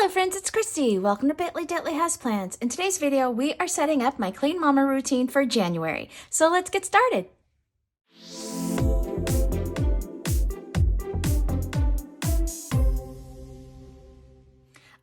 Hello friends, it's Christy. Welcome to Bitly Deadly Houseplants. In today's video, we are setting up my Clean Mama routine for January. So let's get started.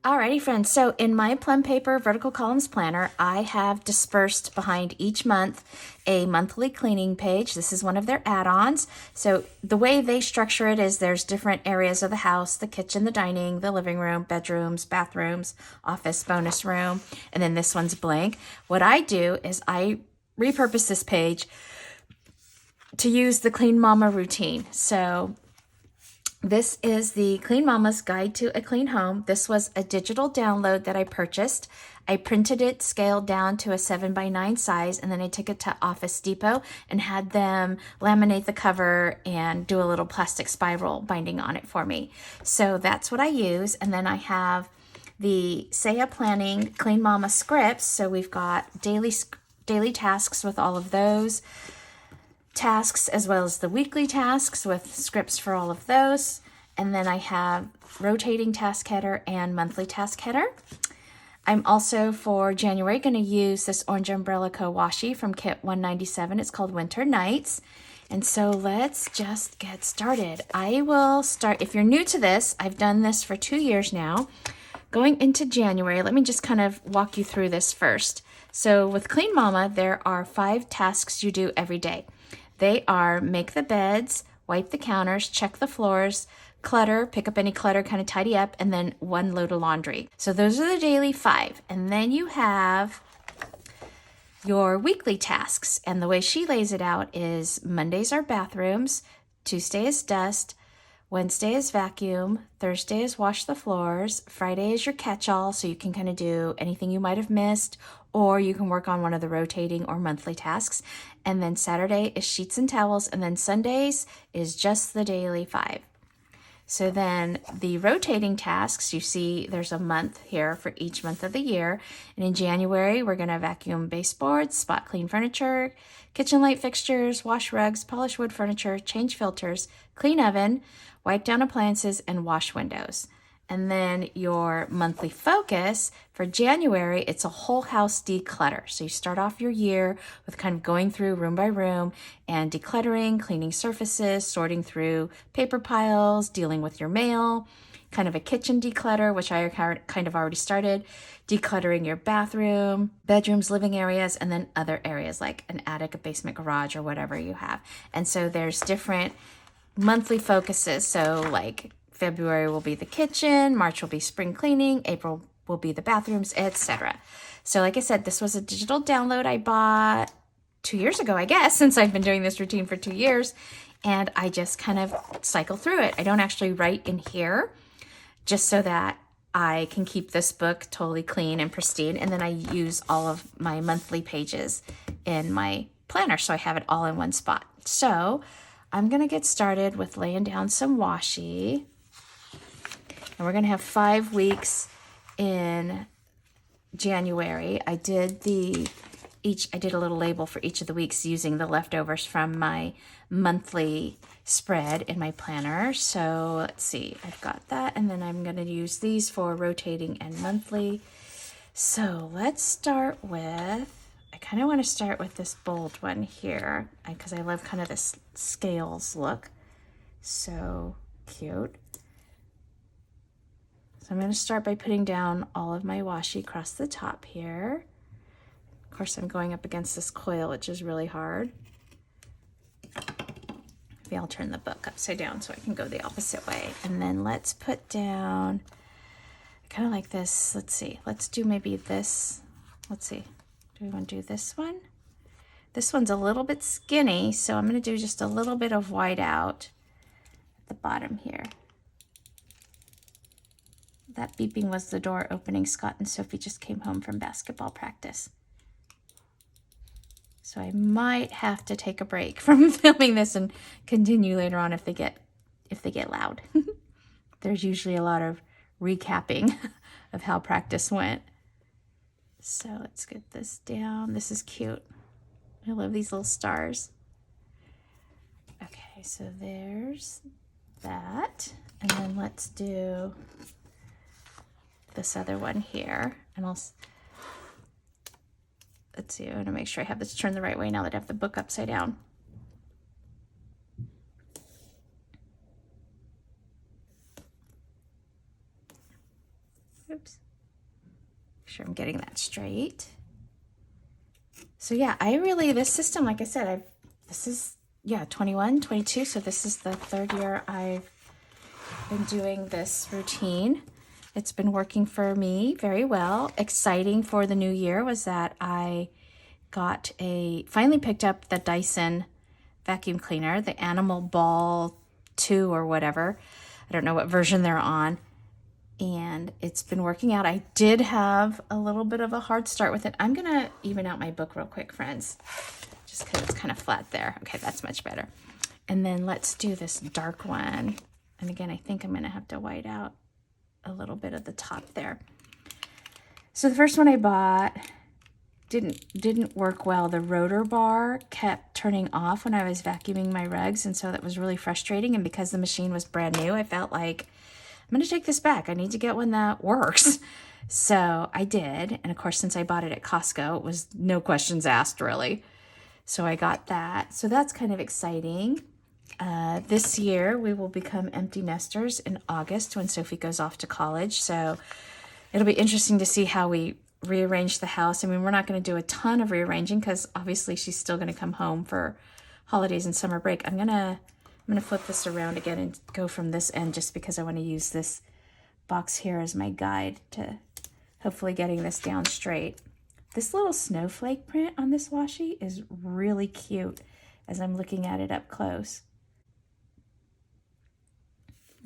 Alrighty friends, so in my Plum Paper Vertical Columns Planner, I have dispersed behind each month a monthly cleaning page. This is one of their add-ons. So the way they structure it is there's different areas of the house: the kitchen, the dining, the living room, bedrooms, bathrooms, office, bonus room, and then this one's blank. What I do is I repurpose this page to use the Clean Mama routine. So this is the Clean Mama's Guide to a Clean Home. This was a digital download that I purchased. I printed it, scaled down to a 7x9 size, and then I took it to Office Depot and had them laminate the cover and do a little plastic spiral binding on it for me. So that's what I use. And then I have the Saya Planning Clean Mama scripts. So we've got daily tasks with all of those tasks, as well as the weekly tasks with scripts for all of those. And then I have rotating task header and monthly task header. I'm also for January going to use this Orange Umbrella Co. washi from kit 197. It's called Winter Nights. And so let's just get started. I will start, if you're new to this, I've done this for 2 years now. Going into January, let me just kind of walk you through this first. So with Clean Mama, there are 5 tasks you do every day. They are make the beds, wipe the counters, check the floors, clutter, pick up any clutter, kind of tidy up, and then 1 load of laundry. So those are the daily 5. And then you have your weekly tasks. And the way she lays it out is Mondays are bathrooms, Tuesday is dust, Wednesday is vacuum, Thursday is wash the floors, Friday is your catch-all, so you can kind of do anything you might have missed, or you can work on one of the rotating or monthly tasks. And then Saturday is sheets and towels, and then Sundays is just the daily 5. So then the rotating tasks, you see there's a month here for each month of the year. And in January, we're going to vacuum baseboards, spot clean furniture, kitchen light fixtures, wash rugs, polish wood furniture, change filters, clean oven, wipe down appliances, and wash windows. And then your monthly focus for January, it's a whole house declutter. So you start off your year with kind of going through room by room and decluttering, cleaning surfaces, sorting through paper piles, dealing with your mail, kind of a kitchen declutter, which I kind of already started, decluttering your bathroom, bedrooms, living areas, and then other areas like an attic, a basement, garage, or whatever you have. And so there's different monthly focuses. So like February will be the kitchen, March will be spring cleaning, April will be the bathrooms, etc. So like I said, this was a digital download I bought 2 years ago, I guess, since I've been doing this routine for 2 years. And I just kind of cycle through it. I don't actually write in here, just so that I can keep this book totally clean and pristine. And then I use all of my monthly pages in my planner, so I have it all in one spot. So I'm going to get started with laying down some washi. And we're going to have 5 weeks in January. I did a little label for each of the weeks using the leftovers from my monthly spread in my planner. So let's see, I've got that. And then I'm going to use these for rotating and monthly. So let's start with, I kind of want to start with this bold one here because I love kind of this scales look. So cute. So I'm going to start by putting down all of my washi across the top here. Of course, I'm going up against this coil, which is really hard. Maybe I'll turn the book upside down so I can go the opposite way. And then let's put down, kind of like this. Let's see, let's do maybe this. Let's see, do we want to do this one? This one's a little bit skinny, so I'm going to do just a little bit of white out at the bottom here. That beeping was the door opening. Scott and Sophie just came home from basketball practice. So I might have to take a break from filming this and continue later on if they get loud. There's usually a lot of recapping of how practice went. So let's get this down. This is cute. I love these little stars. Okay, so there's that. And then let's do this other one here, and let's see, I want to make sure I have this turned the right way now that I have the book upside down. Oops. Make sure I'm getting that straight. So yeah, this system, like I said, this is, yeah, 21, 22. So this is the 3rd year I've been doing this routine. It's been working for me very well. Exciting for the new year was that I finally picked up the Dyson vacuum cleaner, the Animal Ball 2 or whatever. I don't know what version they're on. And it's been working out. I did have a little bit of a hard start with it. I'm going to even out my book real quick, friends, just because it's kind of flat there. Okay, that's much better. And then let's do this dark one. And again, I think I'm going to have to white out a little bit of the top there. So the first one I bought didn't work well. The rotor bar kept turning off when I was vacuuming my rugs, and so that was really frustrating. And because the machine was brand new, I felt like, I'm going to take this back. I need to get one that works. So I did. And of course, since I bought it at Costco, it was no questions asked, really. So I got that. So that's kind of exciting. This year, we will become empty nesters in August when Sophie goes off to college. So it'll be interesting to see how we rearrange the house. I mean, we're not going to do a ton of rearranging because obviously she's still going to come home for holidays and summer break. I'm going to flip this around again and go from this end just because I want to use this box here as my guide to hopefully getting this down straight. This little snowflake print on this washi is really cute as I'm looking at it up close.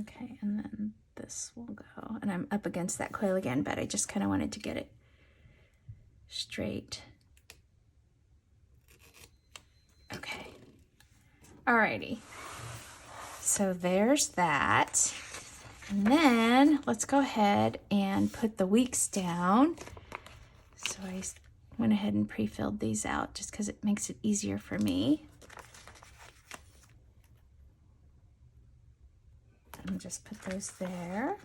Okay, and then this will go, and I'm up against that coil again, but I just kind of wanted to get it straight. Okay, alrighty. So there's that. And then let's go ahead and put the weeks down. So I went ahead and pre-filled these out just because it makes it easier for me. And just put those there.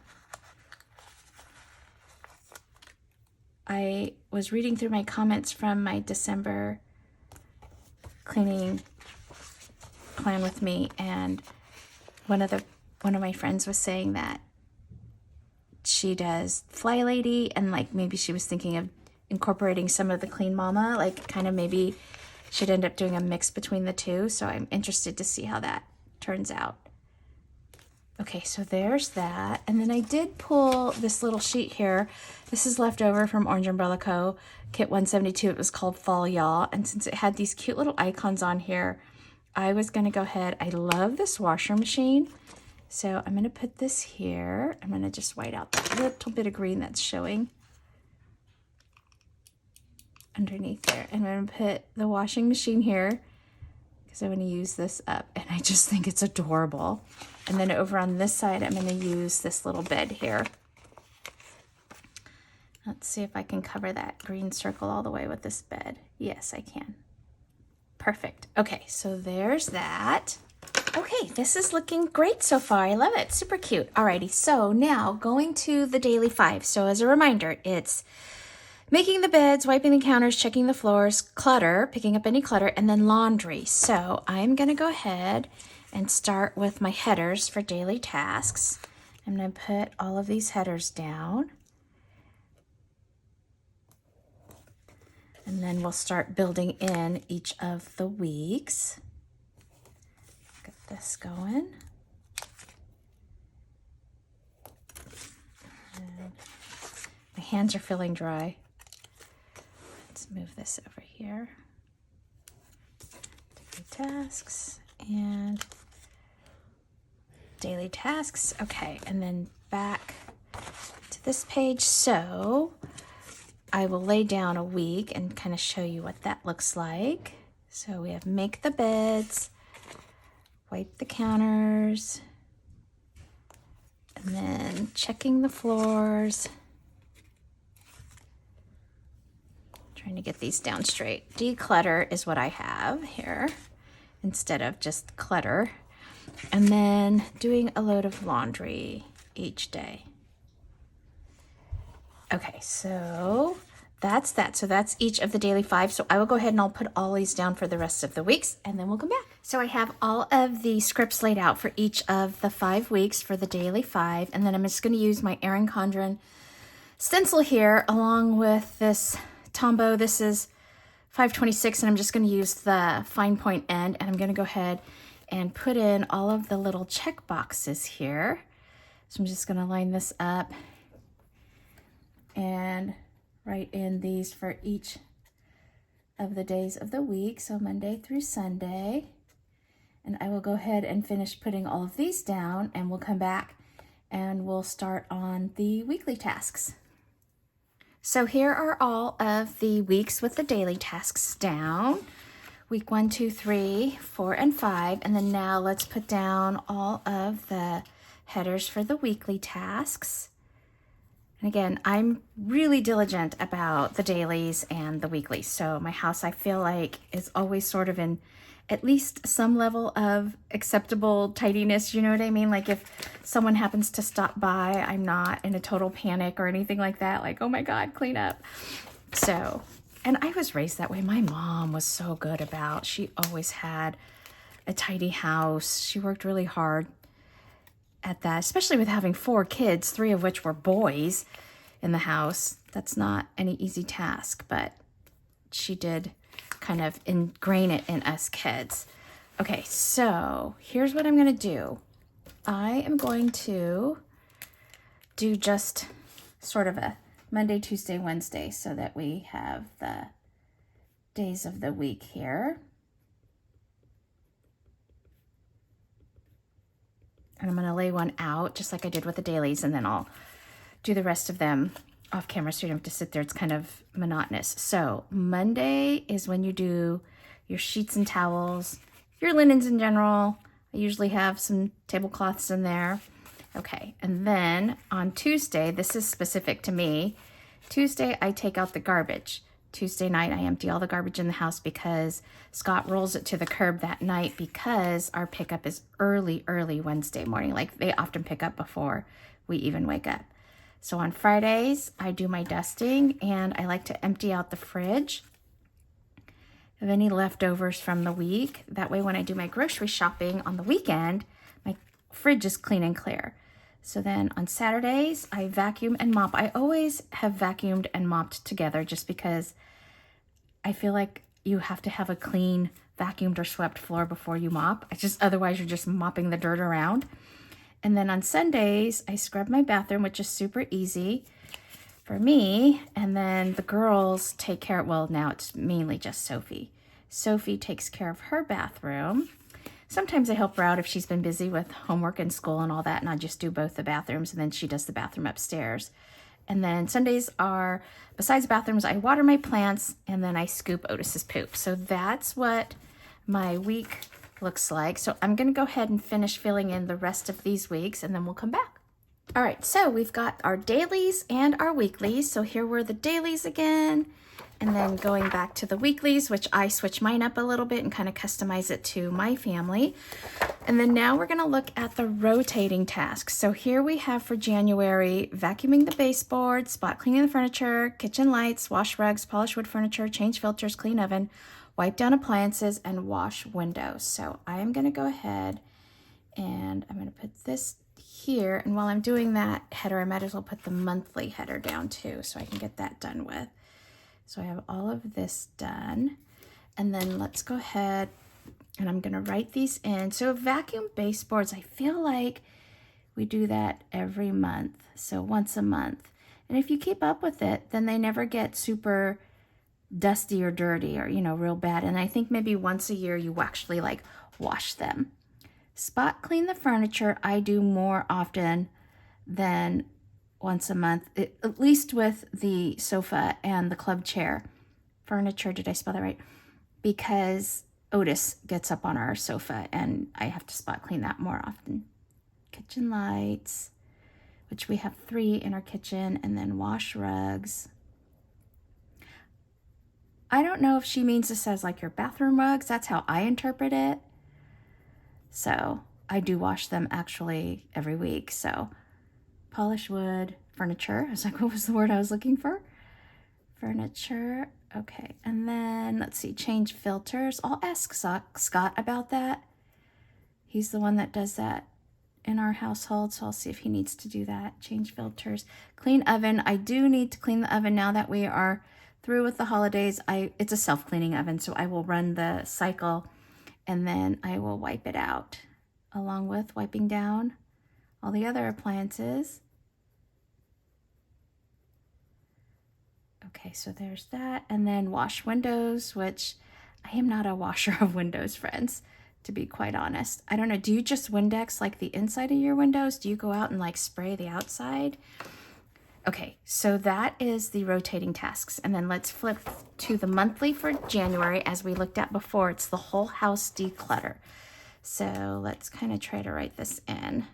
I was reading through my comments from my December cleaning plan with me, and one of my friends was saying that she does Fly Lady, and like maybe she was thinking of incorporating some of the Clean Mama, like kind of maybe she'd end up doing a mix between the two. So I'm interested to see how that turns out. Okay, so there's that. And then I did pull this little sheet here. This is left over from Orange Umbrella Co. Kit 172. It was called Fall Y'all. And since it had these cute little icons on here, I was going to go ahead. I love this washer machine. So I'm going to put this here. I'm going to just white out that little bit of green that's showing underneath there. And I'm going to put the washing machine here because I want to use this up. And I just think it's adorable. And then over on this side, I'm going to use this little bed here. Let's see if I can cover that green circle all the way with this bed. Yes, I can. Perfect. Okay, so there's that. Okay, this is looking great so far. I love it. Super cute. Alrighty, so now going to the daily 5. So as a reminder, it's making the beds, wiping the counters, checking the floors, clutter, picking up any clutter, and then laundry. So I'm going to go ahead and start with my headers for daily tasks. I'm going to put all of these headers down. And then we'll start building in each of the weeks. Get this going. And my hands are feeling dry. Let's move this over here. Daily tasks and daily tasks. Okay, and then back to this page. So I will lay down a week and kind of show you what that looks like. So we have make the beds, wipe the counters, and then checking the floors. Trying to get these down straight. Declutter is what I have here instead of just clutter. And then doing a load of laundry each day. Okay, so that's that. So that's each of the daily 5. So I will go ahead and I'll put all these down for the rest of the weeks and then we'll come back. So I have all of the scripts laid out for each of the 5 weeks for the daily 5. And then I'm just going to use my Erin Condren stencil here along with this Tombow. This is 526 and I'm just going to use the fine point end and I'm going to go ahead and put in all of the little check boxes here. So I'm just going to line this up and write in these for each of the days of the week, so Monday through Sunday. And I will go ahead and finish putting all of these down and we'll come back and we'll start on the weekly tasks. So here are all of the weeks with the daily tasks down. Week 1, 2, 3, 4, and 5. And then now let's put down all of the headers for the weekly tasks. And again, I'm really diligent about the dailies and the weeklies. So my house, I feel like, is always sort of in at least some level of acceptable tidiness. You know what I mean? Like if someone happens to stop by, I'm not in a total panic or anything like that. Like, oh my God, clean up. So, and I was raised that way. My mom was so good about, she always had a tidy house. She worked really hard at that, especially with having 4 kids, 3 of which were boys in the house. That's not any easy task, but she did kind of ingrain it in us kids. Okay, so here's what I'm going to do. I am going to do just sort of a Monday, Tuesday, Wednesday so that we have the days of the week here. And I'm going to lay one out just like I did with the dailies, and then I'll do the rest of them off camera so you don't have to sit there. It's kind of monotonous. So Monday is when you do your sheets and towels, your linens in general. I usually have some tablecloths in there. Okay, and then on Tuesday, this is specific to me. Tuesday, I take out the garbage. Tuesday night, I empty all the garbage in the house because Scott rolls it to the curb that night because our pickup is early Wednesday morning. Like they often pick up before we even wake up. So on Fridays, I do my dusting and I like to empty out the fridge of any leftovers from the week. That way when I do my grocery shopping on the weekend, my fridge is clean and clear. So then on Saturdays, I vacuum and mop. I always have vacuumed and mopped together just because I feel like you have to have a clean vacuumed or swept floor before you mop. Otherwise you're just mopping the dirt around. And then on Sundays, I scrub my bathroom, which is super easy for me. And then the girls take care of, well, now it's mainly just Sophie. Sophie takes care of her bathroom. Sometimes I help her out if she's been busy with homework and school and all that, and I just do both the bathrooms, and then she does the bathroom upstairs. And then Sundays are, besides bathrooms, I water my plants, and then I scoop Otis's poop. So that's what my week looks like. So I'm going to go ahead and finish filling in the rest of these weeks, and then we'll come back. All right, so we've got our dailies and our weeklies. So here were the dailies again. And then going back to the weeklies, which I switch mine up a little bit and kind of customize it to my family. And then now we're going to look at the rotating tasks. So here we have for January, vacuuming the baseboard, spot cleaning the furniture, kitchen lights, wash rugs, polish wood furniture, change filters, clean oven, wipe down appliances, and wash windows. So I am going to go ahead and I'm going to put this here. And while I'm doing that header, I might as well put the monthly header down too so I can get that done with. So I have all of this done. And then let's go ahead and I'm going to write these in. So vacuum baseboards, I feel like we do that every month. So once a month. And if you keep up with it, then they never get super dusty or dirty or, real bad. And I think maybe once a year you actually like wash them. Spot clean the furniture, I do more often than once a month, at least with the sofa and the club chair. Furniture, did I spell that right? Because Otis gets up on our sofa and I have to spot clean that more often. Kitchen lights, which we have 3 in our kitchen, and then wash rugs. I don't know if she means this as like your bathroom rugs. That's how I interpret it. So I do wash them actually every week. So polish wood, furniture. I was like, what was the word I was looking for? Furniture. Okay, and then let's see, change filters. I'll ask Scott about that. He's the one that does that in our household, so I'll see if he needs to do that. Change filters. Clean oven. I do need to clean the oven now that we are through with the holidays. It's a self-cleaning oven, so I will run the cycle and then I will wipe it out along with wiping down all the other appliances. Okay, so there's that. And then wash windows, which I am not a washer of windows, friends, to be quite honest. I don't know, do you just Windex like the inside of your windows? Do you go out and like spray the outside? Okay, so that is the rotating tasks. And then let's flip to the monthly for January. As we looked at before, it's the whole house declutter. So let's kind of try to write this in.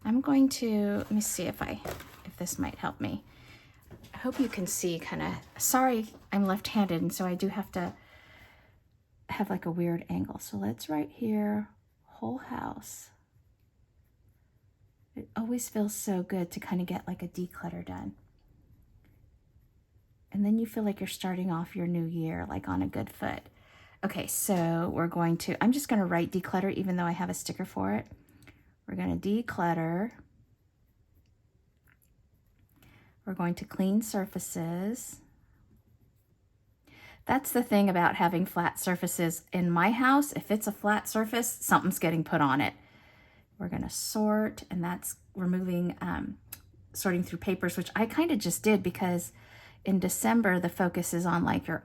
I'm going to, let me see if this might help me. I hope you can see kind of, sorry, I'm left-handed, and so I do have to have like a weird angle. So let's write here, whole house. It always feels so good to kind of get like a declutter done. And then you feel like you're starting off your new year like on a good foot. Okay, so I'm just going to write declutter even though I have a sticker for it. We're going to declutter. We're going to clean surfaces. That's the thing about having flat surfaces in my house. If it's a flat surface, something's getting put on it. We're going to sort, and that's removing, sorting through papers, which I kind of just did because in December, the focus is on like your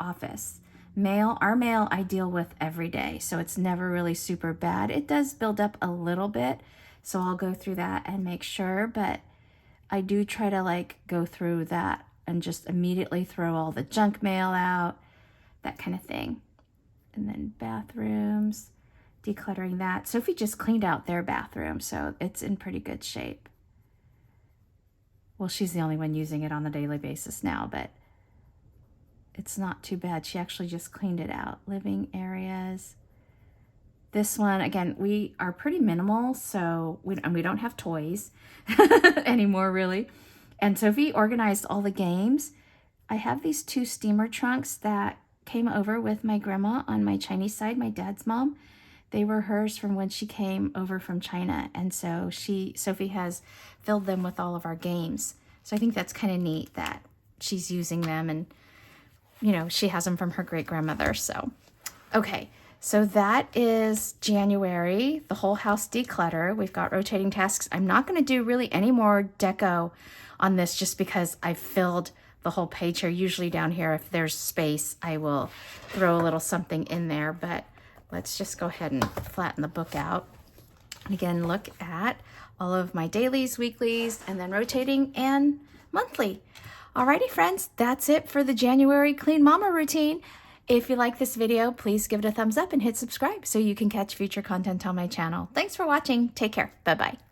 office. Mail, our mail I deal with every day, so it's never really super bad. It does build up a little bit, so I'll go through that and make sure, but I do try to like go through that and just immediately throw all the junk mail out, that kind of thing. And then bathrooms, decluttering that. Sophie just cleaned out their bathroom, so it's in pretty good shape. Well, she's the only one using it on a daily basis now, but it's not too bad. She actually just cleaned it out. Living areas. This one, again, we are pretty minimal, so we don't have toys anymore, really. And Sophie organized all the games. I have these 2 steamer trunks that came over with my grandma on my Chinese side, my dad's mom. They were hers from when she came over from China. And so Sophie has filled them with all of our games. So I think that's kind of neat that she's using them, and, you know, she has them from her great-grandmother. So, okay. So that is January, the whole house declutter. We've got rotating tasks. I'm not going to do really any more deco on this just because I've filled the whole page here. Usually down here, if there's space, I will throw a little something in there, but let's just go ahead and flatten the book out. And again, look at all of my dailies, weeklies, and then rotating and monthly. Alrighty, friends, that's it for the January Clean Mama routine. If you like this video, please give it a thumbs up and hit subscribe so you can catch future content on my channel. Thanks for watching. Take care. Bye-bye.